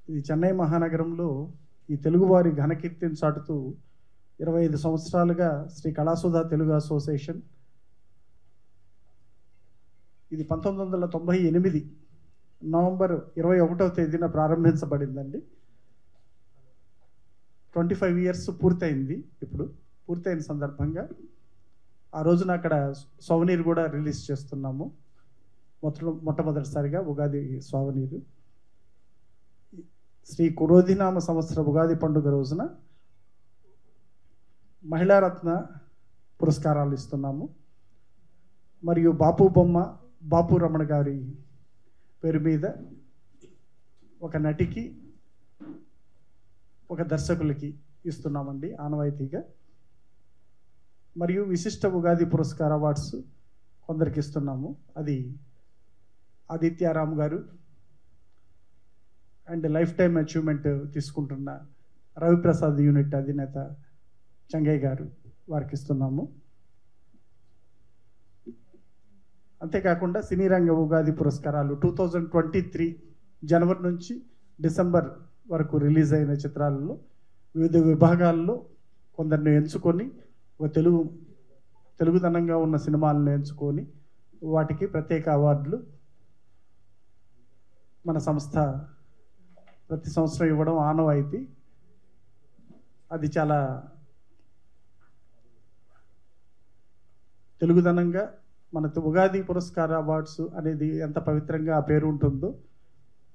ఇది చెన్నై మహానగరంలో ఈ తెలుగువారి ఘనకీర్తిని చాటుతూ 25 సంవత్సరాలుగా శ్రీ కళాసుధా తెలుగు అసోసియేషన్ ఇది 1998 నవంబర్ 21వ తేదీన ప్రారంభించబడిందండి. 25 ఇయర్స్ పూర్తయింది. ఇప్పుడు పూర్తయిన సందర్భంగా ఆ రోజున అక్కడ సోవనీర్ కూడా రిలీజ్ చేస్తున్నాము. మొట్టమొదటిసారిగా ఉగాది సోవనీరు శ్రీ క్రోధినామ సంవత్సర ఉగాది పండుగ రోజున మహిళారత్న పురస్కారాలు ఇస్తున్నాము. మరియు బాపు రమణ గారి పేరు మీద ఒక నటికి ఒక దర్శకులకి ఇస్తున్నామండి ఆనవాయితీగా. మరియు విశిష్ట ఉగాది పురస్కార అవార్డ్స్ కొందరికి ఇస్తున్నాము. అది ఆదిత్యారామ్ గారు అండ్ లైఫ్ టైమ్ అచీవ్మెంట్ తీసుకుంటున్న రవిప్రసాద్ యూనిట్ అధినేత చంగయ్య గారు వారికి ఇస్తున్నాము. అంతేకాకుండా సినీ రంగ ఉగాది పురస్కారాలు 2023 జనవరి నుంచి డిసెంబర్ వరకు రిలీజ్ అయిన చిత్రాలలో వివిధ విభాగాల్లో కొందరిని ఎంచుకొని ఒక తెలుగుదనంగా ఉన్న సినిమాలను ఎంచుకొని వాటికి ప్రత్యేక అవార్డులు మన సంస్థ ప్రతి సంవత్సరం ఇవ్వడం ఆనవాయితీ. అది చాలా తెలుగుదనంగా మన ఉగాది పురస్కార అవార్డ్స్ అనేది ఎంత పవిత్రంగా ఆ పేరు ఉంటుందో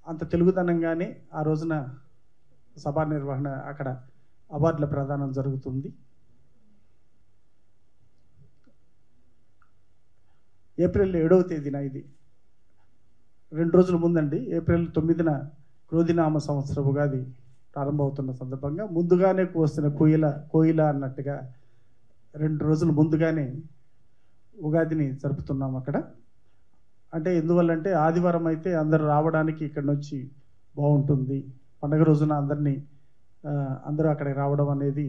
అంత తెలుగుదనంగానే ఆ రోజున సభా నిర్వహణ అక్కడ అవార్డుల ప్రదానం జరుగుతుంది. ఏప్రిల్ 7వ తేదీన ఇది 2 రోజుల ముందండి. ఏప్రిల్ 9న క్రోధినామ సంవత్సర ఉగాది ప్రారంభమవుతున్న సందర్భంగా ముందుగానే కోసిన కోయిల అన్నట్టుగా 2 రోజుల ముందుగానే ఉగాదిని జరుపుతున్నాం అక్కడ. అంటే ఎందువల్లంటే ఆదివారం అయితే అందరూ రావడానికి ఇక్కడ నుంచి బాగుంటుంది. పండగ రోజున అందరూ అక్కడికి రావడం అనేది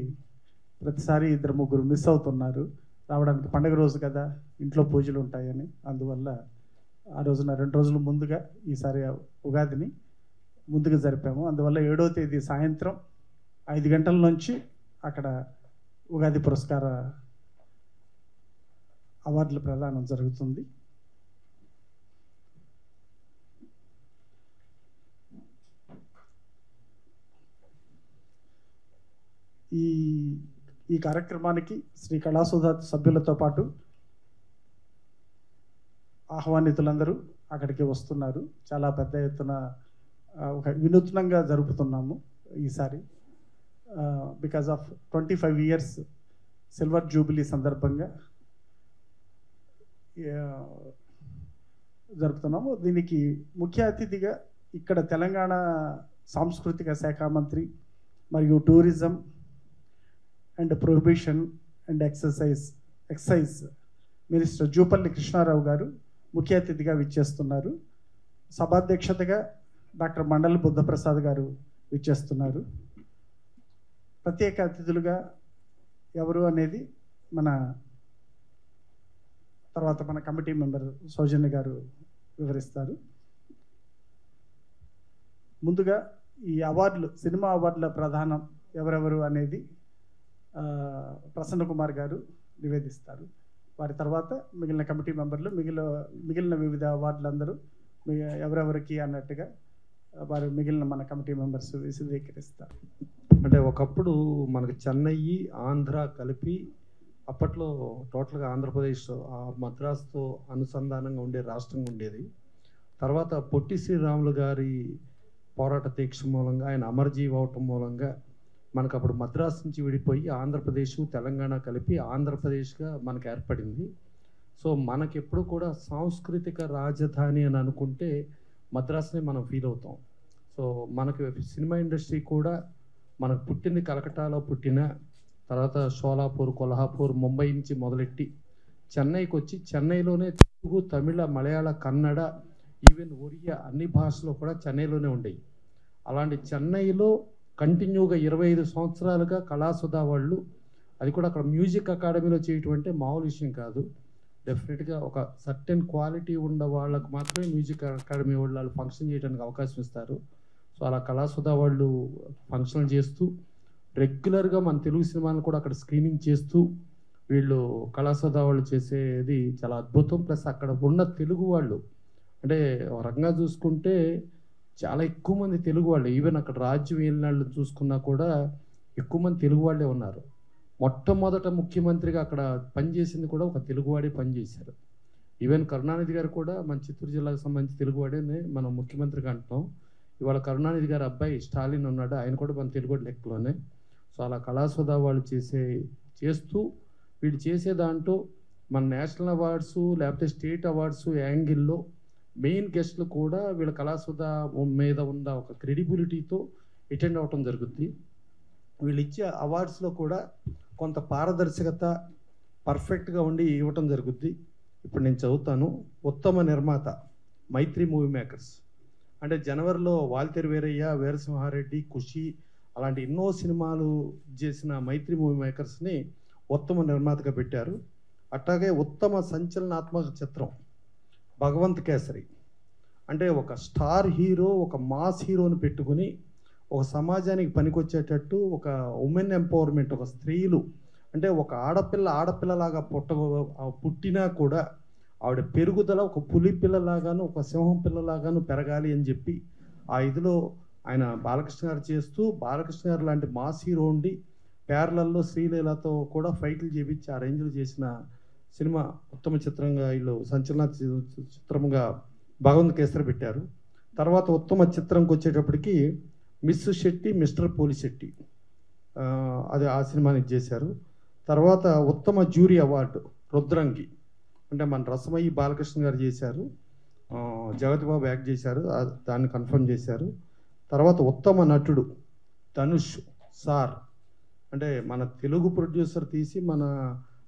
ప్రతిసారి 2-3 మిస్ అవుతున్నారు రావడానికి. పండగ రోజు కదా, ఇంట్లో పూజలు ఉంటాయని. అందువల్ల ఆ రోజున 2 రోజులు ముందుగా ఈసారి ఉగాదిని ముందుగా జరిపాము. అందువల్ల 7వ తేదీ సాయంత్రం 5 గంటల నుంచి అక్కడ ఉగాది పురస్కార అవార్డుల ప్రదానం జరుగుతుంది. ఈ కార్యక్రమానికి శ్రీ కళాసుధా సభ్యులతో పాటు ఆహ్వానితులందరూ అక్కడికి వస్తున్నారు. చాలా పెద్ద ఎత్తున ఒక వినూత్నంగా జరుపుతున్నాము ఈసారి. Because of 25 years silver jubilee సందర్భంగా జరుపుతున్నాము. దీనికి ముఖ్య అతిథిగా ఇక్కడ తెలంగాణ సాంస్కృతిక శాఖ మంత్రి మరియు tourism and prohibition and excise minister Jupally Krishna Rao గారు ముఖ్య అతిథిగా విచ్చేస్తున్నారు. సభాధ్యక్షతగా డాక్టర్ మండలి బుద్ధప్రసాద్ గారు విచ్చేస్తున్నారు. ప్రత్యేక అతిథులుగా ఎవరు అనేది తర్వాత మన కమిటీ మెంబర్ సౌజన్య గారు వివరిస్తారు. ముందుగా ఈ అవార్డులు, సినిమా అవార్డుల ప్రధానం ఎవరెవరు అనేది ప్రసన్న కుమార్ గారు నివేదిస్తారు. వారి తర్వాత మిగిలిన కమిటీ మెంబర్లు మిగిలిన వివిధ అవార్డులందరూ ఎవరెవరికి అన్నట్టుగా వారు మిగిలిన మన కమిటీ మెంబర్స్ విశదీకరిస్తారు. అంటే ఒకప్పుడు మనకి చెన్నై, ఆంధ్ర కలిపి అప్పట్లో టోటల్గా ఆంధ్రప్రదేశ్ మద్రాసుతో అనుసంధానంగా ఉండే రాష్ట్రంగా ఉండేది. తర్వాత పొట్టి శ్రీరాములు గారి పోరాట దీక్ష మూలంగా, ఆయన అమరజీవి అవటం మూలంగా మనకు అప్పుడు మద్రాసు నుంచి విడిపోయి ఆంధ్రప్రదేశ్, తెలంగాణ కలిపి ఆంధ్రప్రదేశ్గా మనకు ఏర్పడింది. సో మనకి ఎప్పుడు కూడా సాంస్కృతిక రాజధాని అని అనుకుంటే మద్రాసుని మనం ఫీల్ అవుతాం. సో మనకి సినిమా ఇండస్ట్రీ కూడా మనకు పుట్టింది కలకట్టాలో పుట్టిన తర్వాత షోలాపూర్, కొల్హాపూర్, ముంబై నుంచి మొదలెట్టి చెన్నైకి వచ్చి చెన్నైలోనే తెలుగు, తమిళ, మలయాళ, కన్నడ, ఈవెన్ ఒరియా అన్ని భాషలు కూడా చెన్నైలోనే ఉండేవి. అలాంటి చెన్నైలో కంటిన్యూగా 25 సంవత్సరాలుగా కళాసుధా వాళ్ళు, అది కూడా అక్కడ మ్యూజిక్ అకాడమీలో చేయటం అంటే మామూలు విషయం కాదు. డెఫినెట్గా ఒక సర్టెన్ క్వాలిటీ ఉన్న వాళ్ళకు మాత్రమే మ్యూజిక్ అకాడమీ వాళ్ళు ఫంక్షన్ చేయడానికి అవకాశం ఇస్తారు. సో అలా కళాసుధ వాళ్ళు ఫంక్షన్లు చేస్తూ రెగ్యులర్గా మన తెలుగు సినిమాలను కూడా అక్కడ స్క్రీనింగ్ చేస్తూ వీళ్ళు కళాసుధ వాళ్ళు చేసేది చాలా అద్భుతం. ప్లస్ అక్కడ ఉన్న తెలుగు వాళ్ళు అంటే ఒక రకంగా చూసుకుంటే చాలా ఎక్కువ మంది తెలుగు వాళ్ళు, ఈవెన్ అక్కడ రాజ్యం ఏలినాళ్ళు చూసుకున్నా కూడా ఎక్కువ మంది తెలుగు వాళ్ళే ఉన్నారు. మొట్టమొదట ముఖ్యమంత్రిగా అక్కడ పనిచేసింది కూడా ఒక తెలుగువాడే పనిచేశారు. ఈవెన్ కరుణానిధి గారు కూడా మన చిత్తూరు జిల్లాకు సంబంధించి తెలుగువాడే మనం ముఖ్యమంత్రిగా అంటున్నాం. ఇవాళ కరుణానిధి గారి అబ్బాయి స్టాలిన్ ఉన్నాడు, ఆయన కూడా మన తెలుగు లెక్కలోనే. సో అలా కళాసుధ వాళ్ళు చేస్తూ వీళ్ళు చేసే దాంట్లో మన నేషనల్ అవార్డ్స్ లేకపోతే స్టేట్ అవార్డ్స్ యాంగిల్లో మెయిన్ గెస్ట్లు కూడా వీళ్ళ కళాసుధ మీద ఉన్న ఒక క్రెడిబిలిటీతో అటెండ్ అవ్వటం జరుగుద్ది. వీళ్ళు ఇచ్చే అవార్డ్స్లో కూడా కొంత పారదర్శకత పర్ఫెక్ట్గా ఉండి ఇవ్వటం జరుగుద్ది. ఇప్పుడు నేను చదువుతాను. ఉత్తమ నిర్మాత మైత్రి మూవీ మేకర్స్ అంటే జనవరిలో వాల్తేరు వీరయ్య, వీరసింహారెడ్డి, ఖుషి అలాంటి ఎన్నో సినిమాలు చేసిన మైత్రి మూవీ మేకర్స్ని ఉత్తమ నిర్మాతగా పెట్టారు. అట్లాగే ఉత్తమ సంచలనాత్మక చిత్రం భగవంత్ కేసరి అంటే ఒక స్టార్ హీరో, ఒక మాస్ హీరోని పెట్టుకుని ఒక సమాజానికి పనికొచ్చేటట్టు ఒక ఉమెన్ ఎంపవర్మెంట్, ఒక స్త్రీలు అంటే ఒక ఆడపిల్లలాగా పుట్టినా కూడా ఆవిడ పెరుగుదల ఒక పులి పిల్లలాగాను ఒక సింహం పిల్లలాగాను పెరగాలి అని చెప్పి ఆ ఇదిలో ఆయన బాలకృష్ణ గారు చేస్తూ, బాలకృష్ణ గారు లాంటి మాస్ హీరో ఉండి ప్యారలల్లో శ్రీలీలతో కూడా ఫైట్లు చేపించి ఆ రేంజ్లో చేసిన సినిమా ఉత్తమ చిత్రంగా వీళ్ళు సంచలన చిత్రంగా భగవంత్ కేసరి పెట్టారు. తర్వాత ఉత్తమ చిత్రంకి వచ్చేటప్పటికి మిస్ శెట్టి, మిస్టర్ పోలిశెట్టి అది ఆ సినిమాని చేశారు. తర్వాత ఉత్తమ జ్యూరీ అవార్డు రుద్రంగి అంటే మన రసమయ్యి బాలకృష్ణ గారు చేశారు, జగతి బాబు యాక్ట్ చేశారు, దాన్ని కన్ఫర్మ్ చేశారు. తర్వాత ఉత్తమ నటుడు ధనుష్ సార్ అంటే మన తెలుగు ప్రొడ్యూసర్ తీసి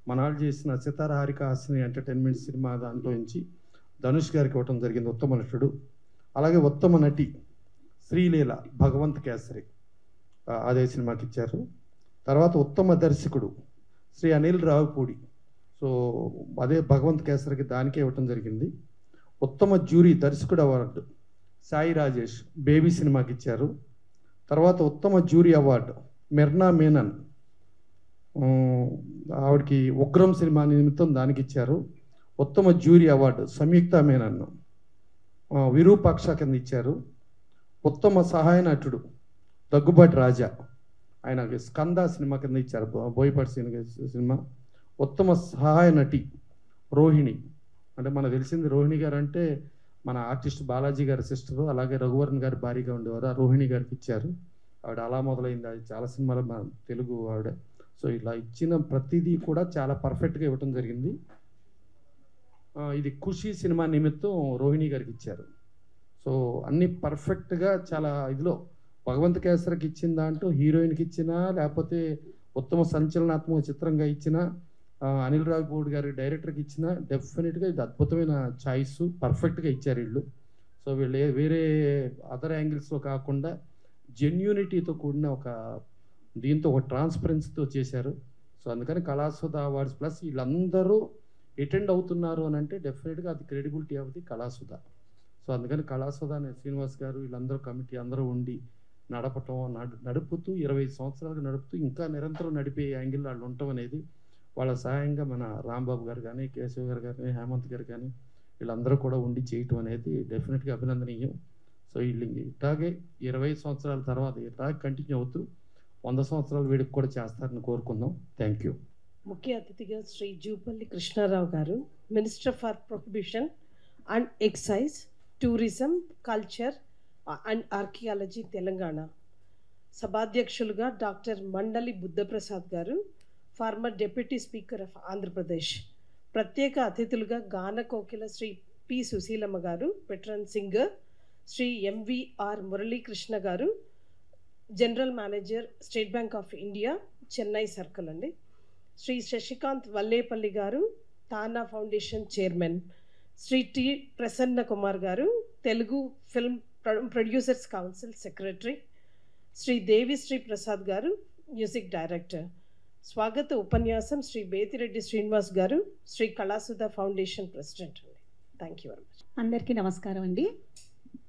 మనాళ్ళు చేసిన సితార హారిక హాసిని ఎంటర్టైన్మెంట్ సినిమా దాంట్లో నుంచి ధనుష్ గారికి ఇవ్వటం జరిగింది ఉత్తమ నటుడు. అలాగే ఉత్తమ నటి శ్రీలీల భగవంత్ కేసరి అదే సినిమాకి ఇచ్చారు. తర్వాత ఉత్తమ దర్శకుడు శ్రీ అనిల్ రావుపూడి, సో అదే భగవంత్ కేసరికి దానికే ఇవ్వటం జరిగింది. ఉత్తమ జ్యూరీ దర్శకుడు అవార్డు సాయి రాజేష్ బేబీ సినిమాకి ఇచ్చారు. తర్వాత ఉత్తమ జ్యూరీ అవార్డు మెర్నా మేనన్, ఆవిడకి ఉగ్రం సినిమా నిమిత్తం దానికి ఇచ్చారు. ఉత్తమ జ్యూరీ అవార్డు సంయుక్త మేనన్ విరూపాక్ష కింద ఇచ్చారు. ఉత్తమ సహాయ నటుడు దగ్గుబాటి రాజా, ఆయన స్కంద సినిమా కింద ఇచ్చారు, బోయపాటి సినిమా. ఉత్తమ సహాయ నటి రోహిణి అంటే మనకు తెలిసింది రోహిణి గారు అంటే మన ఆర్టిస్ట్ బాలాజీ గారి సిస్టరు, అలాగే రఘువరన్ గారి భారీగా ఉండేవారు, ఆ రోహిణి గారికి ఇచ్చారు. ఆవిడ అలా మొదలైంది, అది చాలా సినిమాలు మన తెలుగు ఆవిడ. సో ఇలా ఇచ్చిన ప్రతిదీ కూడా చాలా పర్ఫెక్ట్గా ఇవ్వటం జరిగింది. ఇది ఖుషి సినిమా నిమిత్తం రోహిణి గారికి ఇచ్చారు. సో అన్ని పర్ఫెక్ట్గా చాలా ఇదిలో భగవంత్ కేసరికి ఇచ్చిన దాంట్లో హీరోయిన్కి ఇచ్చినా లేకపోతే ఉత్తమ సంచలనాత్మక చిత్రంగా ఇచ్చిన అనిల్ రావిపూడి గారి డైరెక్టర్కి ఇచ్చిన డెఫినెట్గా ఇది అద్భుతమైన చాయిస్, పర్ఫెక్ట్గా ఇచ్చారు వీళ్ళు. సో వీళ్ళు వేరే అదర్ యాంగిల్స్లో కాకుండా జెన్యూనిటీతో కూడిన ఒక దీంతో ఒక ట్రాన్స్పరెన్సీతో చేశారు. సో అందుకని కళాసుధ అవార్డ్స్ ప్లస్ వీళ్ళందరూ అటెండ్ అవుతున్నారు అని అంటే డెఫినెట్గా అది క్రెడిబిలిటీ అవుతుంది కళాసుధ. సో అందుకని కళాసుధ అనే శ్రీనివాస్ గారు వీళ్ళందరూ కమిటీ అందరూ ఉండి నడపటం నడుపుతూ 25 సంవత్సరాలుగా నడుపుతూ ఇంకా నిరంతరం నడిపే యాంగిల్ వాళ్ళు ఉండటం అనేది వాళ్ళ సహాయంగా మన రాంబాబు గారు కానీ, కేశవ్ గారు కానీ, హేమంత్ గారు కానీ వీళ్ళందరూ కూడా ఉండి చేయటం అనేది డెఫినెట్గా అభినందనీయం. సో వీళ్ళు ఇట్లాగే 25 సంవత్సరాల తర్వాత ఇట్లాగే కంటిన్యూ అవుతూ 100 సంవత్సరాలు వీడికి కూడా చేస్తారని కోరుకుందాం. Thank you. ముఖ్య అతిథిగా శ్రీ జూపల్లి కృష్ణారావు గారు, minister for prohibition and excise, tourism, culture and archaeology Telangana. సభాధ్యక్షులుగా డాక్టర్ మండలి బుద్ధప్రసాద్ గారు, former deputy speaker of Andhra Pradesh. ప్రత్యేక అతిథులుగా గాన కోకిల శ్రీ పి సుశీలమ్మ గారు, veteran singer, Shri MVR Murali Krishna గారు, general manager State Bank of India Chennai circle అండి, శ్రీ శశికాంత్ వల్లేపల్లి గారు, TANA foundation chairman, Shri T Prasanna Kumar గారు, Telugu film producers council secretary, Shri Devi Sri Prasad గారు, మ్యూజిక్ డైరెక్టర్. స్వాగత ఉపన్యాసం శ్రీ బేతిరెడ్డి శ్రీనివాస్ గారు, శ్రీ కళాసుధ ఫౌండేషన్ ప్రెసిడెంట్ అండి. Thank you very much. అందరికీ నమస్కారం అండి.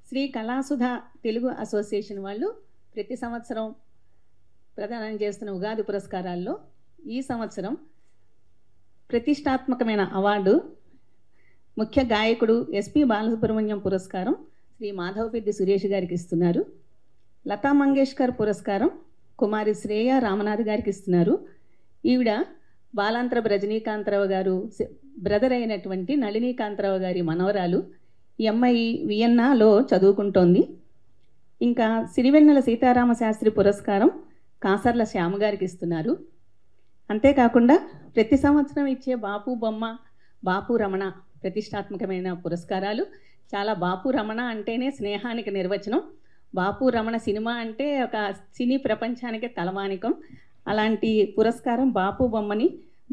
శ్రీ కళాసుధ తెలుగు అసోసియేషన్ వాళ్ళు ప్రతి సంవత్సరం ప్రదానం చేస్తున్న ఉగాది పురస్కారాల్లో ఈ సంవత్సరం ప్రతిష్టాత్మకమైన అవార్డు ముఖ్య గాయకుడు ఎస్పి బాలసుబ్రహ్మణ్యం పురస్కారం శ్రీ మాధవపెద్ది సురేష్ గారికి ఇస్తున్నారు. లతా మంగేష్కర్ పురస్కారం కుమారి శ్రేయ రామనాథ్ గారికి ఇస్తున్నారు. ఈవిడ బాలాంతరపు రజనీకాంతరావు గారు బ్రదర్ అయినటువంటి నళినీకాంతరావు గారి మనవరాలు. ఈ అమ్మాయి వియన్నాలో చదువుకుంటోంది. ఇంకా సిరివెన్నెల సీతారామ శాస్త్రి పురస్కారం కాసర్ల శ్యామ గారికి ఇస్తున్నారు. అంతేకాకుండా ప్రతి సంవత్సరం ఇచ్చే బాపు బొమ్మ, బాపు రమణ ప్రతిష్టాత్మకమైన పురస్కారాలు. చాలా బాపు రమణ అంటేనే స్నేహానికి నిర్వచనం. బాపు రమణ సినిమా అంటే ఒక సినీ ప్రపంచానికి తలమానికం. అలాంటి పురస్కారం బాపు బొమ్మని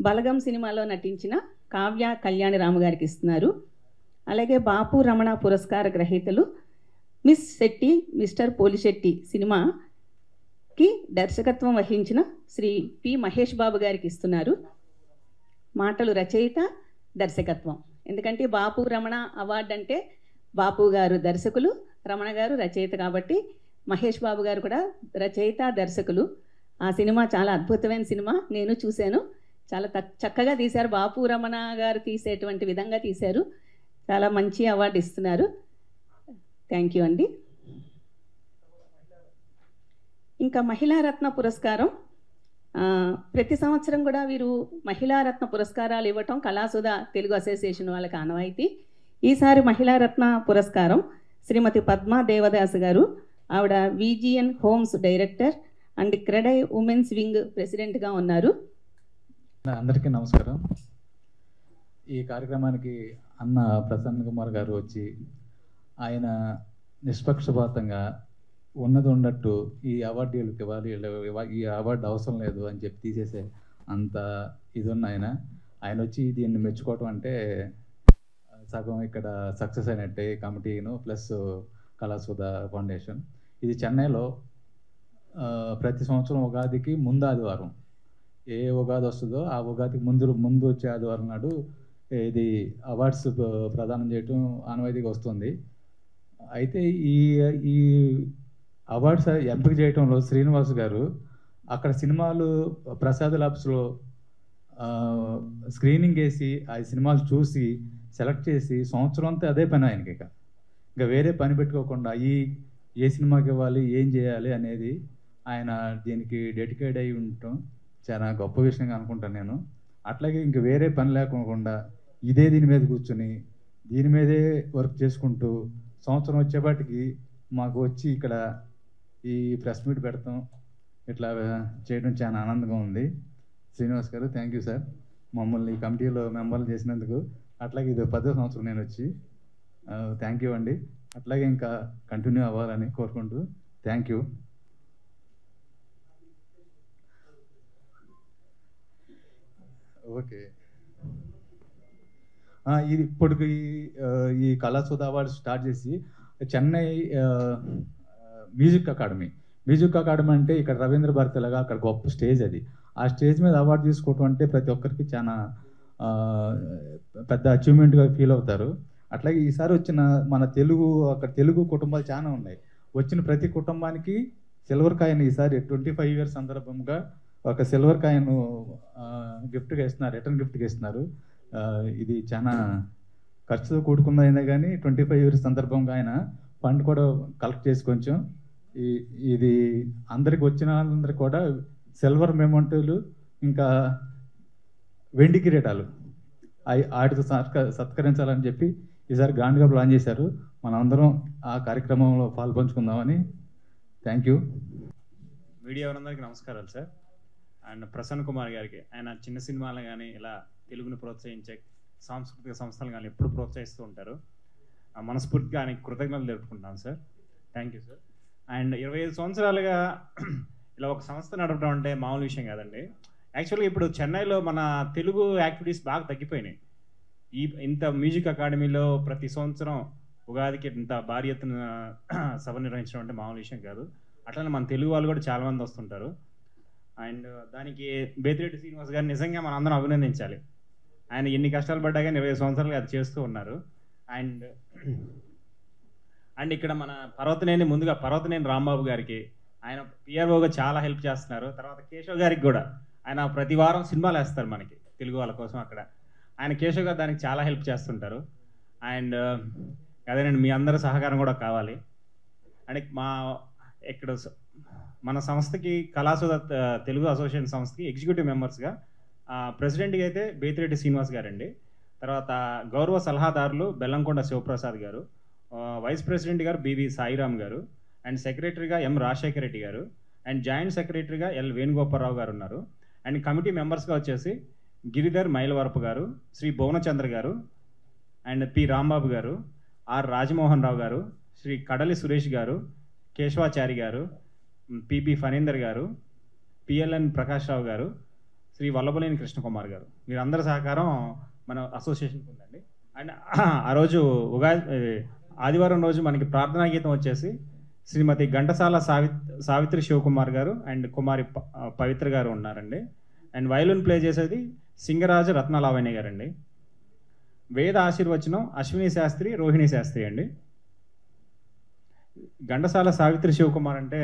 బలగం సినిమాలో నటించిన కావ్య కళ్యాణిరాము గారికి ఇస్తున్నారు. అలాగే బాపు రమణ పురస్కార గ్రహీతలు మిస్ శెట్టి మిస్టర్ పోలిశెట్టి సినిమాకి దర్శకత్వం వహించిన శ్రీ పి మహేష్ బాబు గారికి ఇస్తున్నారు. మాటలు రచయిత, దర్శకత్వం. ఎందుకంటే బాపు రమణ అవార్డు అంటే బాపు గారు దర్శకులు, రమణ గారు రచయిత కాబట్టి మహేష్ బాబు గారు కూడా రచయిత, దర్శకులు. ఆ సినిమా చాలా అద్భుతమైన సినిమా, నేను చూశాను. చాలా చక్కగా తీశారు. బాపు రమణ గారు తీసేటువంటి విధంగా తీశారు. చాలా మంచి అవార్డు ఇస్తున్నారు. థ్యాంక్ యూ అండి. ఇంకా మహిళారత్న పురస్కారం ప్రతి సంవత్సరం కూడా వీరు మహిళారత్న పురస్కారాలు ఇవ్వటం కళాసుధ తెలుగు అసోసియేషన్ వాళ్ళకి ఆనవాయితీ. ఈసారి మహిళారత్న పురస్కారం శ్రీమతి పద్మా దేవదాస్ గారు. ఆవిడ VGN Homes director and CREDAI women's wing ప్రెసిడెంట్గా ఉన్నారు. అందరికీ నమస్కారం. ఈ కార్యక్రమానికి అన్న ప్రసన్న కుమార్ గారు వచ్చి ఆయన నిష్పక్షపాతంగా ఉన్నది ఉన్నట్టు ఈ అవార్డులకు ఇవ్వాలి, ఈ అవార్డు అవసరం లేదు అని చెప్పి తీసేసే అంత ఇది ఉన్న ఆయన వచ్చి దీన్ని మెచ్చుకోవటం అంటే సగం ఇక్కడ సక్సెస్ అయినట్టే. కమిటీను ప్లస్ కళాసుధ ఫౌండేషన్. ఇది చెన్నైలో ప్రతి సంవత్సరం ఉగాదికి ముందు ఆదివారం, ఏ ఉగాది వస్తుందో ఆ ఉగాదికి ముందు వచ్చే ఆదివారం నాడు ఇది అవార్డ్స్ ప్రదానం చేయటం ఆనవాయితీగా వస్తుంది. అయితే ఈ అవార్డ్స్ ఎంపిక చేయటంలో శ్రీనివాస్ గారు అక్కడ సినిమాలు ప్రసాద్ ల్యాబ్స్లో స్క్రీనింగ్ వేసి ఆ సినిమాలు చూసి సెలెక్ట్ చేసి సంవత్సరం అంతా అదే పని ఆయనకి. ఇంకా వేరే పని పెట్టుకోకుండా ఏ సినిమాకి ఇవ్వాలి, ఏం చేయాలి అనేది ఆయన దీనికి డెడికేట్ అయి ఉండటం చాలా గొప్ప విషయంగా అనుకుంటాను నేను. అట్లాగే ఇంక వేరే పని లేకుండా దీని మీద కూర్చొని దీని మీదే వర్క్ చేసుకుంటూ సంవత్సరం వచ్చేపాటికి మాకు వచ్చి ఇక్కడ ఈ ప్రెస్ మీట్ పెడతాం, ఇట్లా చేయడం చాలా ఆనందంగా ఉంది. శ్రీనివాస్ గారు థ్యాంక్ యూ సార్, మమ్మల్ని ఈ కమిటీలో మెంబర్లు చేసినందుకు. అట్లాగే ఇది 10వ సంవత్సరం నేను వచ్చి. థ్యాంక్ యూ అండి. అట్లాగే ఇంకా కంటిన్యూ అవ్వాలని కోరుకుంటూ థ్యాంక్ యూ. ఓకే, ఇది ఇప్పటికి ఈ కళాసుధ అవార్డు స్టార్ట్ చేసి చెన్నై మ్యూజిక్ అకాడమీ అంటే ఇక్కడ రవీంద్ర భారతిలాగా అక్కడ గొప్ప స్టేజ్ అది. ఆ స్టేజ్ మీద అవార్డు తీసుకోవటం అంటే ప్రతి ఒక్కరికి చాలా పెద్ద అచీవ్మెంట్గా ఫీల్ అవుతారు. అట్లాగే ఈసారి వచ్చిన మన తెలుగు కుటుంబాలు చాలా ఉన్నాయి. వచ్చిన ప్రతి కుటుంబానికి సిల్వర్ కాయిన్ ఈసారి 25 years సందర్భంగా ఒక సిల్వర్ కాయిన్ గిఫ్ట్గా ఇస్తున్నారు, రిటర్న్ గిఫ్ట్గా ఇస్తున్నారు. ఇది చాలా ఖర్చుతో కూడుకున్నదైనా కానీ 25 years సందర్భంగా ఆయన ఫండ్ కూడా కలెక్ట్ చేసి కొంచెం ఇది అందరికి వచ్చిన వాళ్ళందరికీ కూడా సిల్వర్ మెమోంటోలు ఇంకా వెండి కిరీటాలు వాటితో సత్కరించాలని చెప్పి ఈసారి గ్రాండ్గా ప్లాన్ చేశారు. మనందరం ఆ కార్యక్రమంలో పాల్పంచుకుందామని. Thank you. మీడియా వారందరికీ నమస్కారాలు సార్. అండ్ ప్రసన్న కుమార్ గారికి, ఆయన చిన్న సినిమాలు కానీ ఇలా తెలుగును ప్రోత్సహించే సాంస్కృతిక సంస్థలు కానీ ఎప్పుడు ప్రోత్సహిస్తూ ఉంటారు. మనస్ఫూర్తిగా ఆయనకి కృతజ్ఞతలు తెలుపుకుంటున్నాను sir. Thank you sir. And 25 సంవత్సరాలుగా ఇలా ఒక సంస్థ నడపడం అంటే మామూలు విషయం కాదండి. యాక్చువల్గా ఇప్పుడు చెన్నైలో మన తెలుగు యాక్టివిటీస్ బాగా తగ్గిపోయినాయి. ఇంత మ్యూజిక్ అకాడమీలో ప్రతి సంవత్సరం ఉగాదికి ఇంత భారీ ఎత్తున సభ నిర్వహించడం అంటే మామూలు విషయం కాదు. అట్లనే మన తెలుగు వాళ్ళు కూడా చాలామంది వస్తుంటారు. అండ్ దానికి బేతిరెడ్డి శ్రీనివాస్ గారిని నిజంగా మనం అందరం అభినందించాలి. ఆయన ఎన్ని కష్టాలు పడ్డా కానీ 25 సంవత్సరాలుగా అది చేస్తూ ఉన్నారు. అండ్ అండ్ ఇక్కడ మన పర్వతనేని రాంబాబు గారికి ఆయన పిఆర్ఓగా చాలా హెల్ప్ చేస్తున్నారు. తర్వాత కేశవ్ గారికి కూడా ఆయన ప్రతి వారం సినిమాలు వేస్తారు మనకి తెలుగు వాళ్ళ కోసం. అక్కడ ఆయన కేశవ్ గారు దానికి చాలా హెల్ప్ చేస్తుంటారు. అండ్ అదేనండి, మీ అందరి సహకారం కూడా కావాలి. అండ్ ఇక్కడ మన సంస్థకి కళాసుధ తెలుగు అసోసియేషన్ సంస్థకి ఎగ్జిక్యూటివ్ మెంబర్స్గా ప్రెసిడెంట్గా అయితే బేతిరెడ్డి శ్రీనివాస్ గారండి. తర్వాత గౌరవ సలహాదారులు బెల్లంకొండ శివప్రసాద్ గారు, వైస్ ప్రెసిడెంట్ గారు బివి సాయిరామ్ గారు, అండ్ సెక్రటరీగా ఎం రాజశేఖర రెడ్డి గారు, అండ్ జాయింట్ సెక్రటరీగా ఎల్ వేణుగోపాలరావు గారు ఉన్నారు. అండ్ కమిటీ మెంబర్స్గా వచ్చేసి గిరిధర్ మైలవరపు గారు, శ్రీ భువనచంద్ర గారు, అండ్ పి రాంబాబు గారు, ఆర్ రాజమోహన్ రావు గారు, శ్రీ కడలి సురేష్ గారు, కేశవాచారి గారు, పిబి ఫణీందర్ గారు, పిఎల్ఎన్ ప్రకాష్ రావు గారు, శ్రీ వల్లభలేని కృష్ణకుమార్ గారు, వీరందరి సహకారం మన అసోసియేషన్కి ఉందండి. అండ్ ఆ రోజు ఆదివారం రోజు మనకి ప్రార్థనా గీతం వచ్చేసి శ్రీమతి ఘంటసాల సావిత్రి శివకుమార్ గారు అండ్ కుమారి పవిత్ర గారు ఉన్నారండి. అండ్ వయలిన్ ప్లే చేసేది సింగరాజు రత్నలావణ్య గారండి. వేద ఆశీర్వచనం అశ్విని శాస్త్రి, రోహిణి శాస్త్రి అండి. ఘంటసాల సావిత్రి శివకుమార్ అంటే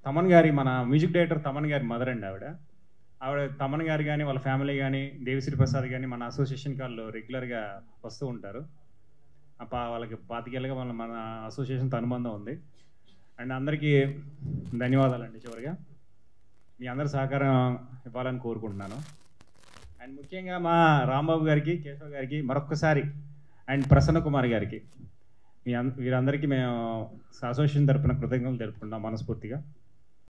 తమన్ గారి, మన మ్యూజిక్ డైరెక్టర్ తమన్ గారి మదర్ అండి. ఆవిడ తమన్ గారు కానీ వాళ్ళ ఫ్యామిలీ కానీ దేవిశ్రీ ప్రసాద్ కానీ మన అసోసియేషన్ వాళ్ళు రెగ్యులర్గా వస్తూ ఉంటారు. వాళ్ళకి 25 ఏళ్ళుగా మన అసోసియేషన్తో అనుబంధం ఉంది. అండ్ అందరికీ ధన్యవాదాలండి. చివరిగా మీ అందరి సహకారం ఇవ్వాలని కోరుకుంటున్నాను. అండ్ ముఖ్యంగా మా రాంబాబు గారికి, కేశవ్ గారికి మరొక్కసారి, అండ్ ప్రసన్న కుమార్ గారికి, వీరందరికీ మేము అసోసియేషన్ తరపున కృతజ్ఞతలు తెలుపుకుంటాం మనస్ఫూర్తిగా.